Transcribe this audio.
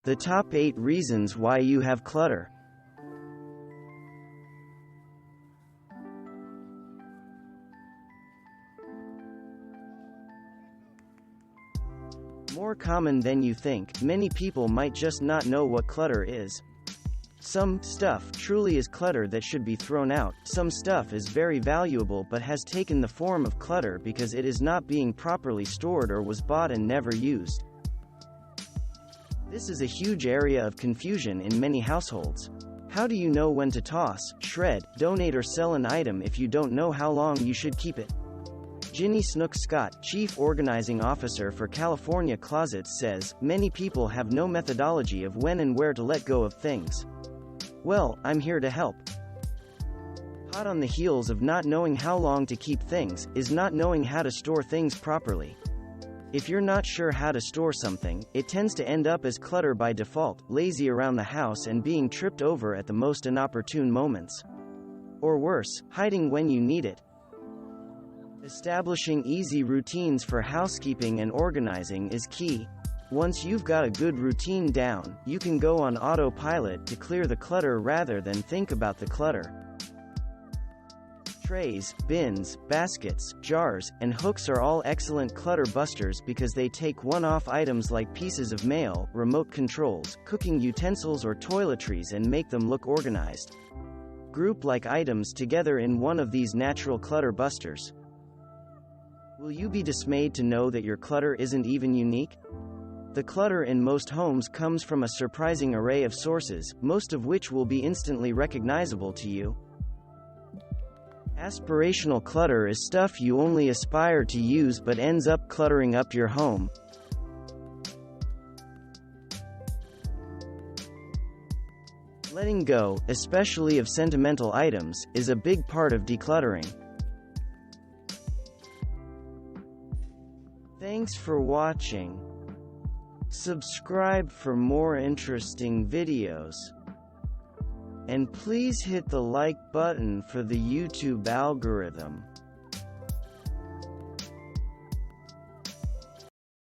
The top 8 reasons why you have clutter. More common than you think, many people might just not know what clutter is. Some stuff truly is clutter that should be thrown out. Some stuff is very valuable but has taken the form of clutter because it is not being properly stored or was bought and never used. This is a huge area of confusion in many households. How do you know when to toss, shred, donate or sell an item if you don't know how long you should keep it? Ginny Snook Scott, Chief Organizing Officer for California Closets, says, many people have no methodology of when and where to let go of things. Well, I'm here to help. Hot on the heels of not knowing how long to keep things, is not knowing how to store things properly. If you're not sure how to store something, it tends to end up as clutter by default, lazy around the house and being tripped over at the most inopportune moments. Or worse, hiding when you need it. Establishing easy routines for housekeeping and organizing is key. Once you've got a good routine down, you can go on autopilot to clear the clutter rather than think about the clutter. Trays, bins, baskets, jars, and hooks are all excellent clutter busters because they take one-off items like pieces of mail, remote controls, cooking utensils or toiletries and make them look organized. Group like items together in one of these natural clutter busters. Will you be dismayed to know that your clutter isn't even unique? The clutter in most homes comes from a surprising array of sources, most of which will be instantly recognizable to you. Aspirational clutter is stuff you only aspire to use but ends up cluttering up your home. Letting go, especially of sentimental items, is a big part of decluttering. Thanks for watching. Subscribe for more interesting videos. And please hit the like button for the YouTube algorithm.